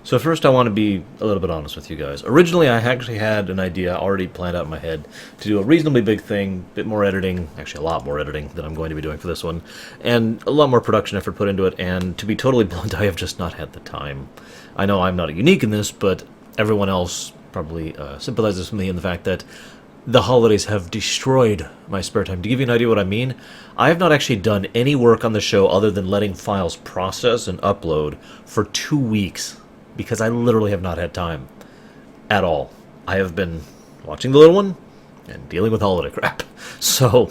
So first I want to be a little bit honest with you guys. Originally I actually had an idea already planned out in my head to do a reasonably big thing, a bit more editing, actually a lot more editing than I'm going to be doing for this one, and a lot more production effort put into it, and to be totally blunt, I have just not had the time. I know I'm not unique in this, but everyone else probably sympathizes with me in the fact that the holidays have destroyed my spare time. To give you an idea what I mean, I have not actually done any work on the show other than letting files process and upload for 2 weeks. Because I literally have not had time at all. I have been watching the little one and dealing with holiday crap. So,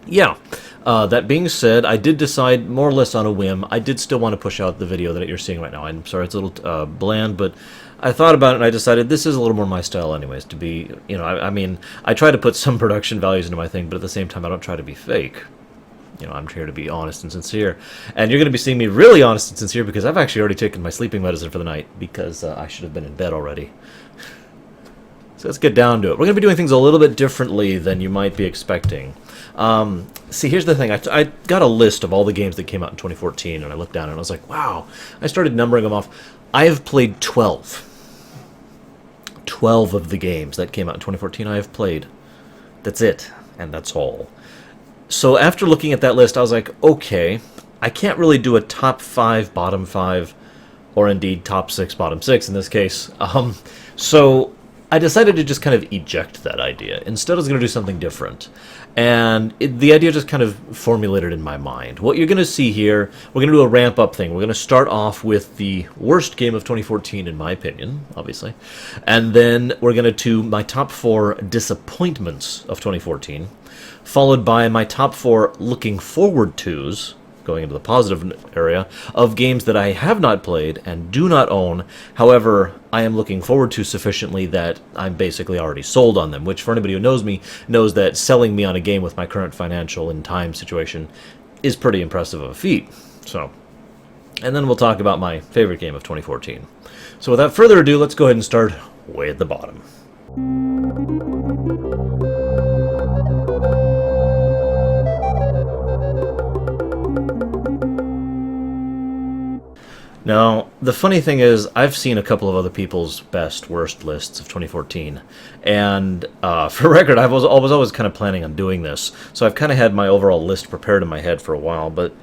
yeah. That being said, I did decide more or less on a whim. I did still want to push out the video that you're seeing right now. I'm sorry it's a little bland, but I thought about it and I decided this is a little more my style anyways, to be, you know, I mean, I try to put some production values into my thing, but at the same time I don't try to be fake. You know, I'm here to be honest and sincere. And you're going to be seeing me really honest and sincere because I've actually already taken my sleeping medicine for the night because I should have been in bed already. So let's get down to it. We're going to be doing things a little bit differently than you might be expecting. See, here's the thing. I got a list of all the games that came out in 2014, and I looked down and I was like, wow. I started numbering them off. I have played 12. 12 of the games that came out in 2014 I have played. That's it. And that's all. So after looking at that list, I was like, okay, I can't really do a top 5, bottom 5, or indeed top 6, bottom 6 in this case. So I decided to just kind of eject that idea. Instead, I was going to do something different. And the idea just kind of formulated in my mind. What you're going to see here, we're going to do a ramp-up thing. We're going to start off with the worst game of 2014, in my opinion, obviously. And then we're going to do my top 4 disappointments of 2014. Followed by my top 4 looking forward tos, going into the positive area, of games that I have not played and do not own. However, I am looking forward to sufficiently that I'm basically already sold on them, which for anybody who knows me, knows that selling me on a game with my current financial and time situation is pretty impressive of a feat. So, and then we'll talk about my favorite game of 2014. So without further ado, let's go ahead and start way at the bottom. Now, the funny thing is, I've seen a couple of other people's best, worst lists of 2014, and for record, I was always kind of planning on doing this, so I've kind of had my overall list prepared in my head for a while, but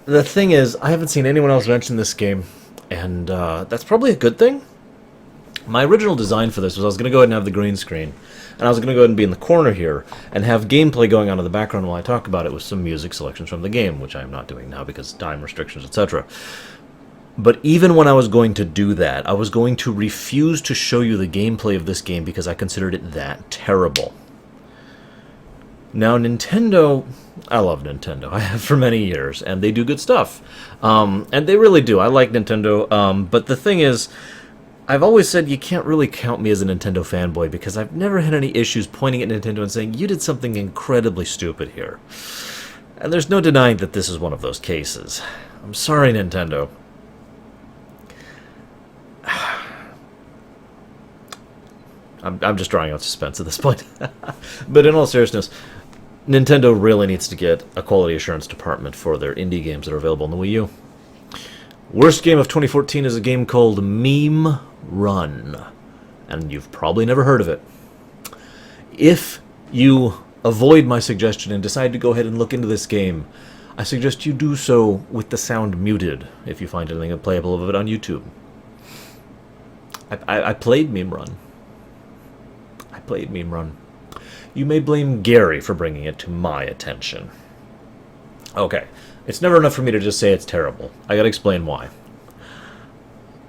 the thing is, I haven't seen anyone else mention this game, and that's probably a good thing. My original design for this was I was going to go ahead and have the green screen, and I was going to go ahead and be in the corner here, and have gameplay going on in the background while I talk about it with some music selections from the game, which I am not doing now because time restrictions, etc. But even when I was going to do that, I was going to refuse to show you the gameplay of this game because I considered it that terrible. Now, Nintendo, I love Nintendo. I have for many years, and they do good stuff. And they really do. I like Nintendo, but the thing is, I've always said you can't really count me as a Nintendo fanboy because I've never had any issues pointing at Nintendo and saying, you did something incredibly stupid here. And there's no denying that this is one of those cases. I'm sorry, Nintendo. I'm just drawing out suspense at this point. But in all seriousness, Nintendo really needs to get a quality assurance department for their indie games that are available on the Wii U. Worst game of 2014 is a game called Meme Run, and you've probably never heard of it. If you avoid my suggestion and decide to go ahead and look into this game, I suggest you do so with the sound muted if you find anything playable of it on YouTube. I played Meme Run. You may blame Gary for bringing it to my attention. Okay, it's never enough for me to just say it's terrible. I gotta explain why.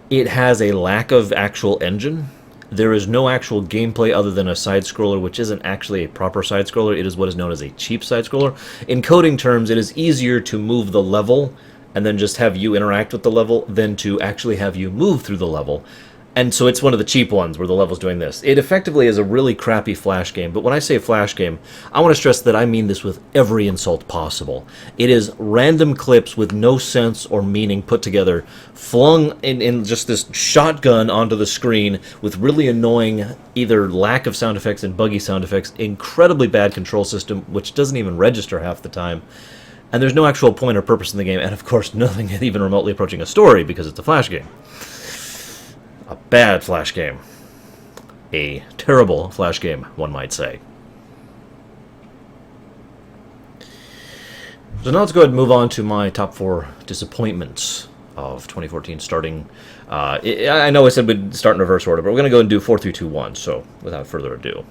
It has a lack of actual engine. There is no actual gameplay other than a side-scroller, which isn't actually a proper side-scroller. It is what is known as a cheap side-scroller. In coding terms, it is easier to move the level and then just have you interact with the level than to actually have you move through the level. And so it's one of the cheap ones where the level's doing this. It effectively is a really crappy Flash game, but when I say Flash game, I want to stress that I mean this with every insult possible. It is random clips with no sense or meaning put together, flung in just this shotgun onto the screen with really annoying either lack of sound effects and buggy sound effects, incredibly bad control system, which doesn't even register half the time, and there's no actual point or purpose in the game, and of course nothing even remotely approaching a story because it's a Flash game. A bad Flash game. A terrible Flash game, one might say. So now let's go ahead and move on to my top 4 disappointments of 2014, starting... I know I said we'd start in reverse order, but we're going to go and do 4, 3, 2, 1, so without further ado.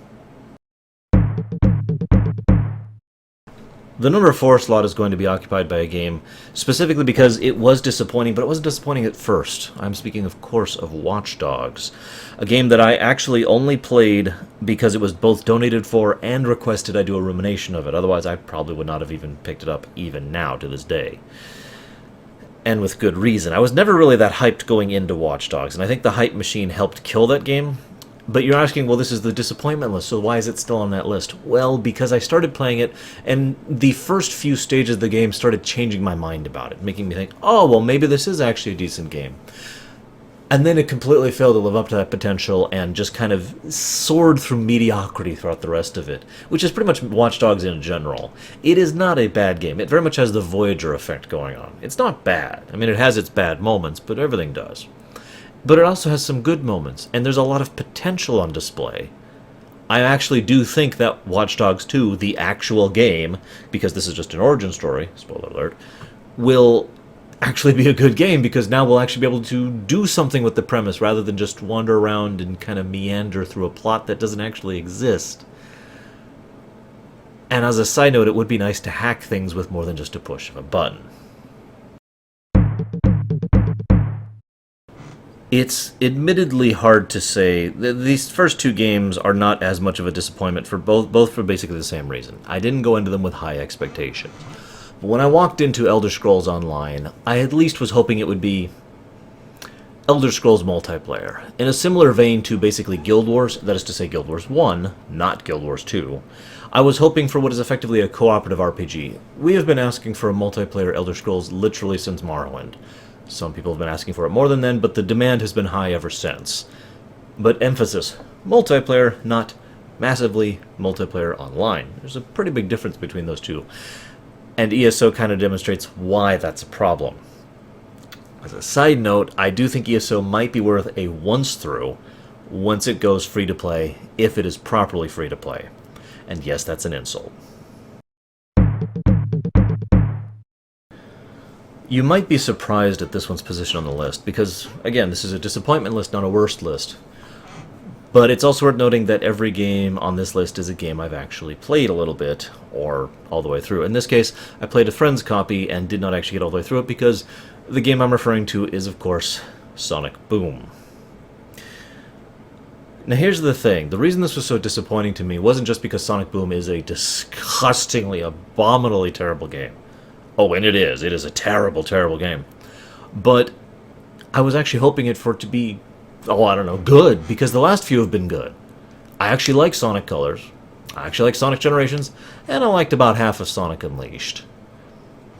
The number 4 slot is going to be occupied by a game, specifically because it was disappointing, but it wasn't disappointing at first. I'm speaking, of course, of Watch Dogs, a game that I actually only played because it was both donated for and requested I do a rumination of it. Otherwise, I probably would not have even picked it up even now to this day. And with good reason. I was never really that hyped going into Watch Dogs, and I think the hype machine helped kill that game. But you're asking, well, this is the disappointment list, so why is it still on that list? Well, because I started playing it, and the first few stages of the game started changing my mind about it, making me think, oh, well, maybe this is actually a decent game. And then it completely failed to live up to that potential and just kind of soared through mediocrity throughout the rest of it, which is pretty much Watch Dogs in general. It is not a bad game. It very much has the Voyager effect going on. It's not bad. I mean, it has its bad moments, but everything does. But it also has some good moments, and there's a lot of potential on display. I actually do think that Watch Dogs 2, the actual game, because this is just an origin story, spoiler alert, will actually be a good game, because now we'll actually be able to do something with the premise rather than just wander around and kind of meander through a plot that doesn't actually exist. And as a side note, it would be nice to hack things with more than just a push of a button. It's admittedly hard to say. These first 2 games are not as much of a disappointment for both for basically the same reason. I didn't go into them with high expectations. But when I walked into Elder Scrolls Online, I at least was hoping it would be Elder Scrolls multiplayer, in a similar vein to basically Guild Wars, that is to say Guild Wars 1, not Guild Wars 2. I was hoping for what is effectively a cooperative RPG. We have been asking for a multiplayer Elder Scrolls literally since Morrowind. Some people have been asking for it more than then, but the demand has been high ever since. But emphasis, multiplayer, not massively multiplayer online. There's a pretty big difference between those two. And ESO kind of demonstrates why that's a problem. As a side note, I do think ESO might be worth a once-through once it goes free-to-play, if it is properly free-to-play. And yes, that's an insult. You might be surprised at this one's position on the list, because, again, this is a disappointment list, not a worst list. But it's also worth noting that every game on this list is a game I've actually played a little bit, or all the way through. In this case, I played a friend's copy and did not actually get all the way through it, because the game I'm referring to is, of course, Sonic Boom. Now here's the thing, the reason this was so disappointing to me wasn't just because Sonic Boom is a disgustingly, abominably terrible game. Oh, and it is a terrible, terrible game. But I was actually hoping for it to be, oh, I don't know, good, because the last few have been good. I actually like Sonic Colors, I actually like Sonic Generations, and I liked about half of Sonic Unleashed.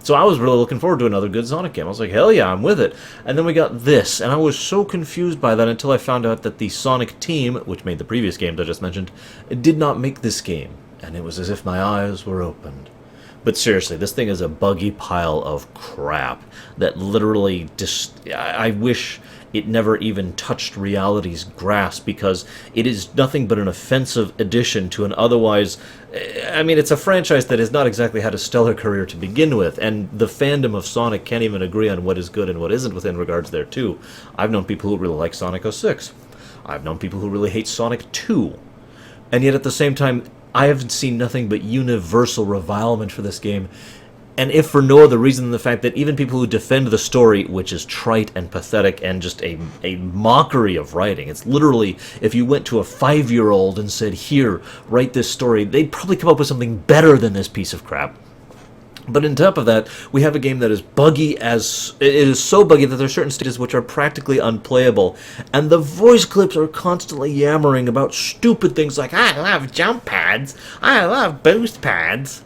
So I was really looking forward to another good Sonic game. I was like, hell yeah, I'm with it. And then we got this, and I was so confused by that until I found out that the Sonic team, which made the previous games I just mentioned, did not make this game. And it was as if my eyes were opened. But seriously, this thing is a buggy pile of crap that literally I wish it never even touched reality's grasp, because it is nothing but an offensive addition to an otherwise... I mean, it's a franchise that has not exactly had a stellar career to begin with, and the fandom of Sonic can't even agree on what is good and what isn't within regards there, too. I've known people who really like Sonic 06. I've known people who really hate Sonic 2. And yet at the same time, I haven't seen nothing but universal revilement for this game, and if for no other reason than the fact that even people who defend the story, which is trite and pathetic and just a mockery of writing, it's literally, if you went to a 5-year-old and said, here, write this story, they'd probably come up with something better than this piece of crap. But on top of that, we have a game that is buggy as... It is so buggy that there are certain stages which are practically unplayable, and the voice clips are constantly yammering about stupid things like, I love jump pads, I love boost pads.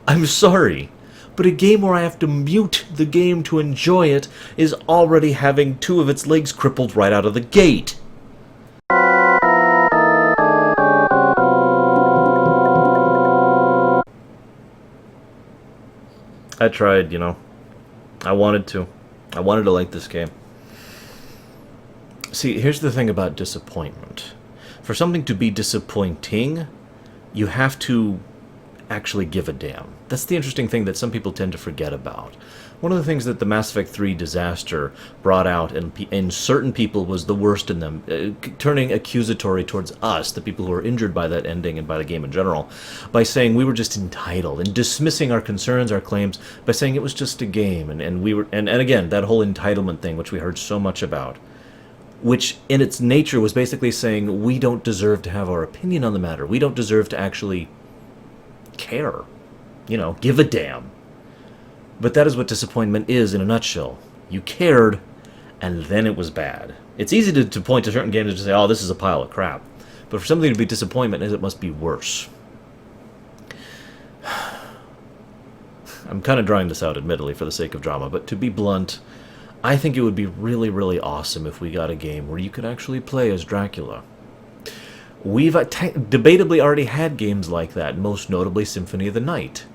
I'm sorry, but a game where I have to mute the game to enjoy it is already having 2 of its legs crippled right out of the gate. I tried, you know. I wanted to. I wanted to like this game. See, here's the thing about disappointment. For something to be disappointing, you have to actually give a damn. That's the interesting thing that some people tend to forget about. One of the things that the Mass Effect 3 disaster brought out in certain people was the worst in them, turning accusatory towards us, the people who were injured by that ending and by the game in general, by saying we were just entitled and dismissing our concerns, our claims, by saying it was just a game, and again, that whole entitlement thing, which we heard so much about, which in its nature was basically saying we don't deserve to have our opinion on the matter. We don't deserve to actually care. Give a damn. But that is what disappointment is in a nutshell. You cared, and then it was bad. It's easy to point to certain games and just say, oh, this is a pile of crap. But for something to be disappointment, it must be worse. I'm kind of drawing this out, admittedly, for the sake of drama, but to be blunt, I think it would be really, really awesome if we got a game where you could actually play as Dracula. We've debatably already had games like that, most notably Symphony of the Night.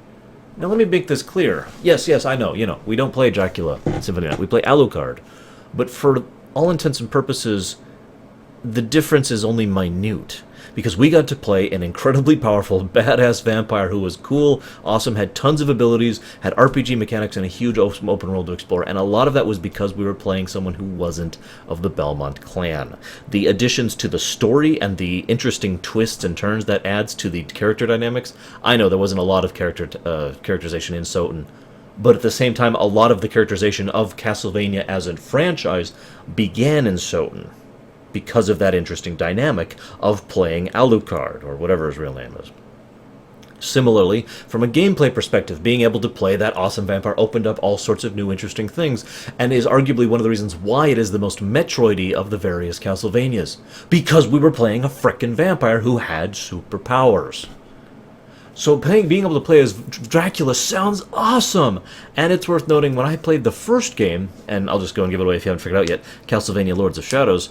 Now let me make this clear. Yes, I know, we don't play Dracula in Symphony of the Night, we play Alucard. But for all intents and purposes, the difference is only minute. Because we got to play an incredibly powerful, badass vampire who was cool, awesome, had tons of abilities, had RPG mechanics, and a huge open world to explore, and a lot of that was because we were playing someone who wasn't of the Belmont clan. The additions to the story and the interesting twists and turns that adds to the character dynamics, I know there wasn't a lot of characterization in Soten, but at the same time, a lot of the characterization of Castlevania as a franchise began in Soten, because of that interesting dynamic of playing Alucard, or whatever his real name is. Similarly, from a gameplay perspective, being able to play that awesome vampire opened up all sorts of new interesting things, and is arguably one of the reasons why it is the most Metroid-y of the various Castlevanias. Because we were playing a frickin' vampire who had superpowers. So being able to play as Dracula sounds awesome! And it's worth noting, when I played the first game, and I'll just go and give it away if you haven't figured it out yet, Castlevania Lords of Shadows,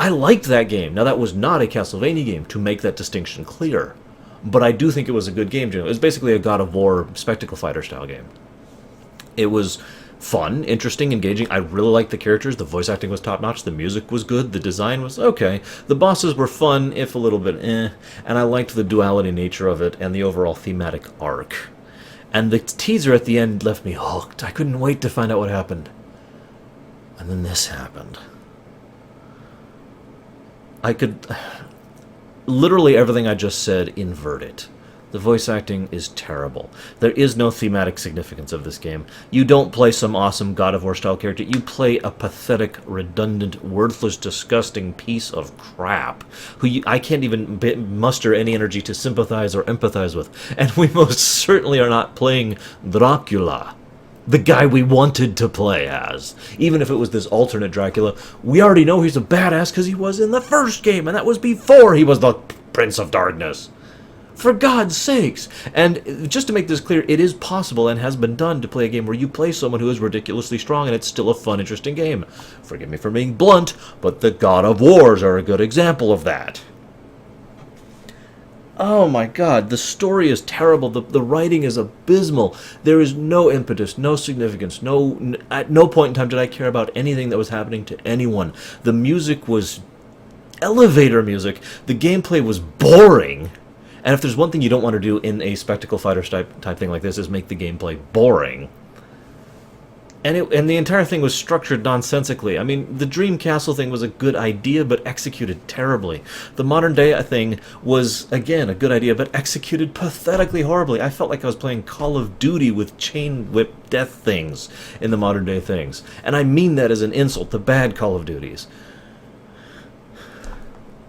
I liked that game. Now, that was not a Castlevania game, to make that distinction clear. But I do think it was a good game. It was basically a God of War spectacle fighter style game. It was fun, interesting, engaging. I really liked the characters. The voice acting was top-notch. The music was good. The design was okay. The bosses were fun, if a little bit eh. And I liked the duality nature of it and the overall thematic arc. And the teaser at the end left me hooked. I couldn't wait to find out what happened. And then this happened. I could literally everything I just said invert it. The voice acting is terrible. There is no thematic significance of this game. You don't play some awesome God of War style character. You play a pathetic, redundant, worthless, disgusting piece of crap who I can't even muster any energy to sympathize or empathize with. And we most certainly are not playing Dracula, the guy we wanted to play as. Even if it was this alternate Dracula, we already know he's a badass because he was in the first game, and that was before he was the Prince of Darkness. For God's sakes! And just to make this clear, it is possible and has been done to play a game where you play someone who is ridiculously strong and it's still a fun, interesting game. Forgive me for being blunt, but the God of Wars are a good example of that. Oh my god, the story is terrible, the writing is abysmal, there is no impetus, no significance, at no point in time did I care about anything that was happening to anyone. The music was elevator music, the gameplay was boring, and if there's one thing you don't want to do in a spectacle fighter type thing like this is make the gameplay boring. And the entire thing was structured nonsensically. I mean, the Dream Castle thing was a good idea, but executed terribly. The modern day thing was, again, a good idea, but executed pathetically horribly. I felt like I was playing Call of Duty with chain whip death things in the modern day things. And I mean that as an insult, the bad Call of Duties.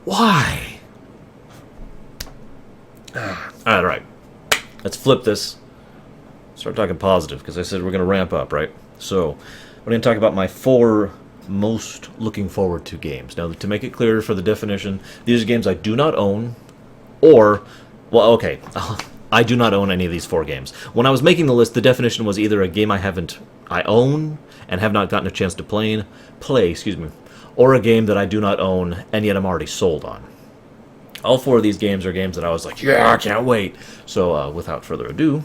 Why? Alright. Let's flip this. Start talking positive, because I said we're going to ramp up, right? So, we're going to talk about my 4 most looking forward to games. Now, to make it clearer for the definition, these are games I do not own, or, well, okay, I do not own any of these 4 games. When I was making the list, the definition was either a game I own and have not gotten a chance to play, or a game that I do not own and yet I'm already sold on. All 4 of these games are games that I was like, yeah, I can't wait. So, without further ado,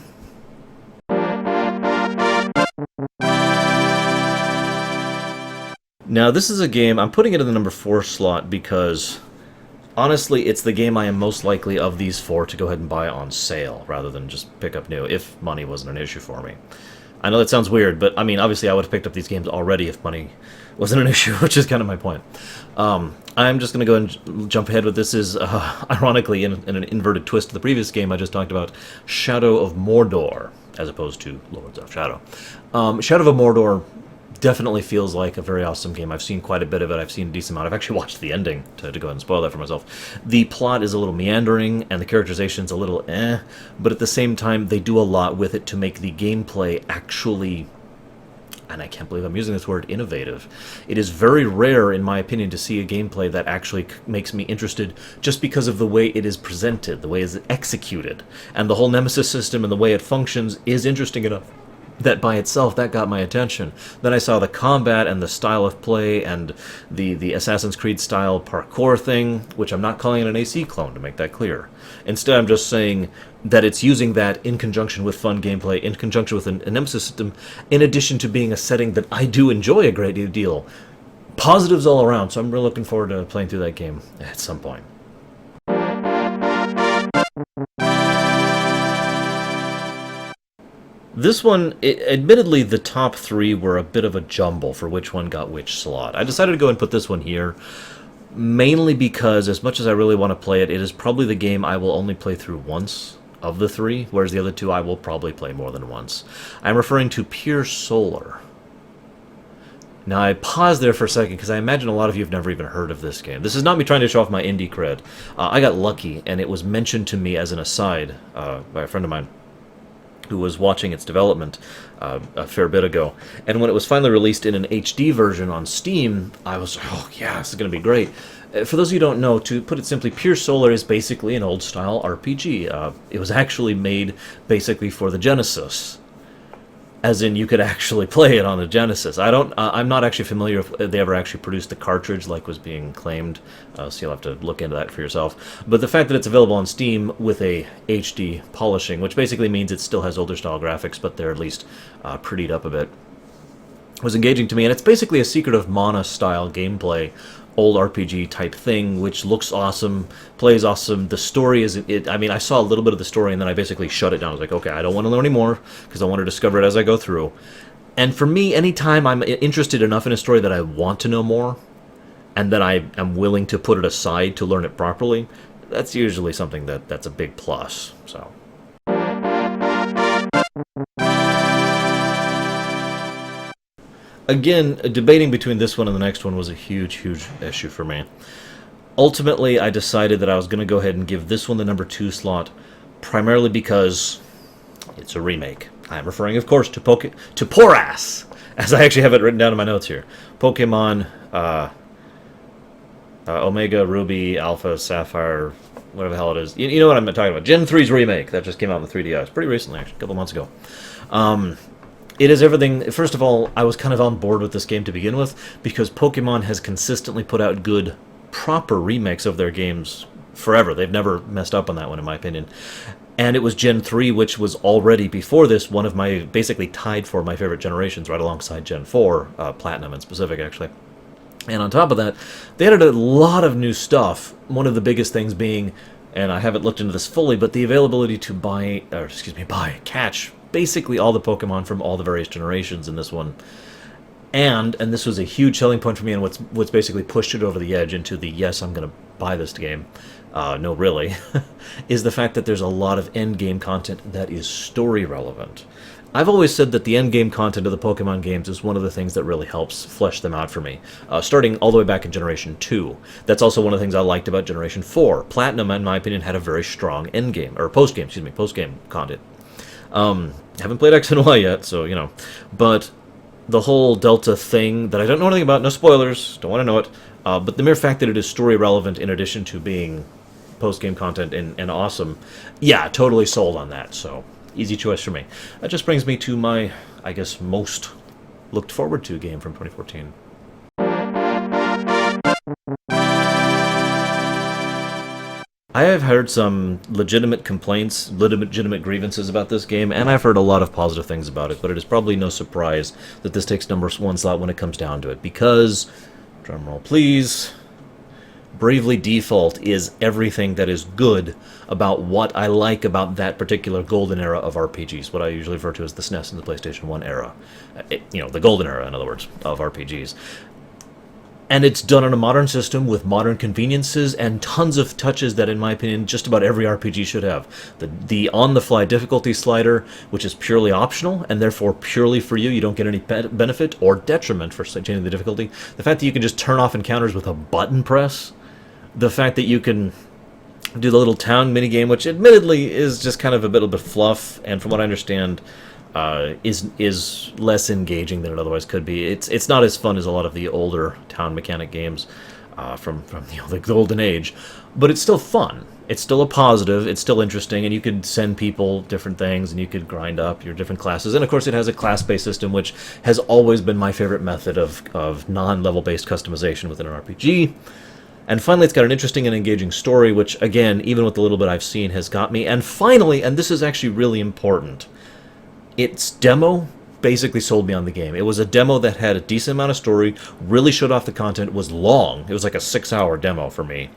Now, this is a game, I'm putting it in the number 4 slot because, honestly, it's the game I am most likely of these 4 to go ahead and buy on sale, rather than just pick up new, if money wasn't an issue for me. I know that sounds weird, but, I mean, obviously I would have picked up these games already if money wasn't an issue, which is kind of my point. I'm just going to go and jump ahead with this. Is, ironically, in an inverted twist to the previous game I just talked about, Shadow of Mordor, as opposed to Lords of Shadow. Shadow of Mordor definitely feels like a very awesome game. I've seen quite a bit of it. I've seen a decent amount. I've actually watched the ending, to go ahead and spoil that for myself. The plot is a little meandering, and the characterization's a little but at the same time, they do a lot with it to make the gameplay actually, and I can't believe I'm using this word, innovative. It is very rare, in my opinion, to see a gameplay that actually makes me interested just because of the way it is presented, the way it is executed. And the whole Nemesis system and the way it functions is interesting enough that by itself, that got my attention. Then I saw the combat and the style of play and the Assassin's Creed style parkour thing, which I'm not calling it an AC clone, to make that clear. Instead, I'm just saying that it's using that in conjunction with fun gameplay, in conjunction with a Nemesis system, in addition to being a setting that I do enjoy a great deal. Positives all around, so I'm really looking forward to playing through that game at some point. This one, admittedly, the top 3 were a bit of a jumble for which one got which slot. I decided to go and put this one here, mainly because, as much as I really want to play it, it is probably the game I will only play through once of the 3, whereas the other 2 I will probably play more than once. I'm referring to Pure Solar. Now, I paused there for a second because I imagine a lot of you have never even heard of this game. This is not me trying to show off my indie cred. I got lucky, and it was mentioned to me as an aside by a friend of mine who was watching its development a fair bit ago. And when it was finally released in an HD version on Steam, I was, oh yeah, this is going to be great. For those of you who don't know, to put it simply, Pure Solar is basically an old-style RPG. It was actually made basically for the Genesis. As in, you could actually play it on the Genesis. I'm not actually familiar if they ever actually produced the cartridge like was being claimed, so you'll have to look into that for yourself. But the fact that it's available on Steam with a HD polishing, which basically means it still has older style graphics, but they're at least prettied up a bit, was engaging to me. And it's basically a Secret of Mana style gameplay, old RPG type thing, which looks awesome, plays awesome. The story is, I mean, I saw a little bit of the story and then I basically shut it down. I was like, okay, I don't want to know anymore because I want to discover it as I go through. And for me, anytime I'm interested enough in a story that I want to know more and that I am willing to put it aside to learn it properly, that's usually something that's a big plus. So. Again, debating between this one and the next one was a huge, huge issue for me. Ultimately, I decided that I was going to go ahead and give this one the number 2 slot, primarily because it's a remake. I'm referring, of course, to Porass, as I actually have it written down in my notes here. Pokemon Omega, Ruby, Alpha, Sapphire, whatever the hell it is. You know what I'm talking about. Gen 3's remake that just came out in the 3DS. Pretty recently, actually, a couple months ago. It is everything. First of all, I was kind of on board with this game to begin with because Pokemon has consistently put out good, proper remakes of their games forever. They've never messed up on that one, in my opinion. And it was Gen 3, which was already, before this, one of my, basically tied for my favorite generations, right alongside Gen 4, Platinum in specific, actually. And on top of that, they added a lot of new stuff, one of the biggest things being, and I haven't looked into this fully, but the availability to catch basically all the Pokemon from all the various generations in this one. And this was a huge selling point for me and what's basically pushed it over the edge into the, yes, I'm going to buy this game. No, really, is the fact that there's a lot of endgame content that is story relevant. I've always said that the endgame content of the Pokemon games is one of the things that really helps flesh them out for me, starting all the way back in Generation 2. That's also one of the things I liked about Generation 4. Platinum, in my opinion, had a very strong endgame, or post-game content. Haven't played X and Y yet, so, you know. But the whole Delta thing that I don't know anything about, no spoilers, don't want to know it, but the mere fact that it is story relevant in addition to being post-game content and awesome, yeah, totally sold on that, so easy choice for me. That just brings me to my, I guess, most looked forward to game from 2014. I have heard some legitimate complaints, legitimate grievances about this game, and I've heard a lot of positive things about it, but it is probably no surprise that this takes number 1 slot when it comes down to it, because Drumroll, please. Bravely Default is everything that is good about what I like about that particular golden era of RPGs, what I usually refer to as the SNES and the PlayStation 1 era. The golden era, in other words, of RPGs. And it's done on a modern system with modern conveniences and tons of touches that, in my opinion, just about every RPG should have. The on-the-fly difficulty slider, which is purely optional, and therefore purely for you, you don't get any benefit or detriment for changing the difficulty. The fact that you can just turn off encounters with a button press. The fact that you can do the little town minigame, which admittedly is just kind of a bit of fluff, and from what I understand, is less engaging than it otherwise could be. It's not as fun as a lot of the older town mechanic games from the golden age, but it's still fun. It's still a positive. It's still interesting, and you could send people different things, and you could grind up your different classes. And of course, it has a class-based system, which has always been my favorite method of non-level-based customization within an RPG. And finally, it's got an interesting and engaging story, which, again, even with the little bit I've seen, has got me. And finally, and this is actually really important, its demo basically sold me on the game. It was a demo that had a decent amount of story, really showed off the content, was long. It was like a 6-hour demo for me.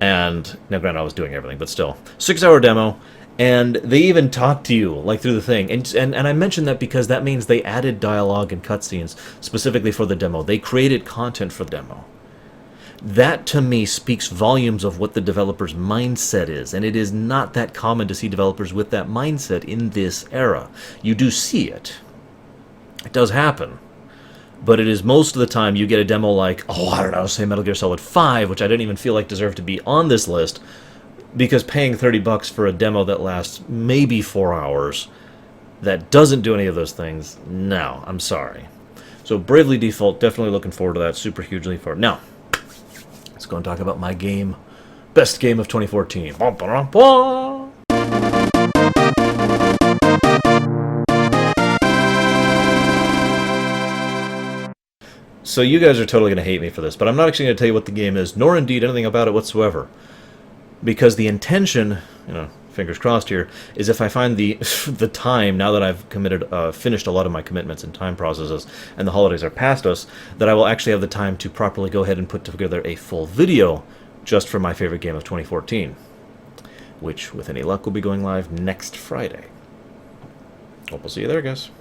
And, now granted, I was doing everything, but still. 6-hour demo, and they even talked to you, like, through the thing. And I mention that because that means they added dialogue and cutscenes specifically for the demo. They created content for the demo. That, to me, speaks volumes of what the developer's mindset is, and it is not that common to see developers with that mindset in this era. You do see it. It does happen. But it is most of the time you get a demo like, I don't know, say Metal Gear Solid 5, which I didn't even feel like deserved to be on this list, because paying $30 for a demo that lasts maybe 4 hours, that doesn't do any of those things, no, I'm sorry. So Bravely Default, definitely looking forward to that, super hugely forward. Now, let's go and talk about my game. Best game of 2014. So you guys are totally going to hate me for this, but I'm not actually going to tell you what the game is, nor indeed anything about it whatsoever. Because the intention, fingers crossed here, is if I find the time, now that I've finished a lot of my commitments and time processes, and the holidays are past us, that I will actually have the time to properly go ahead and put together a full video just for my favorite game of 2014, which, with any luck, will be going live next Friday. Hope we'll see you there, guys.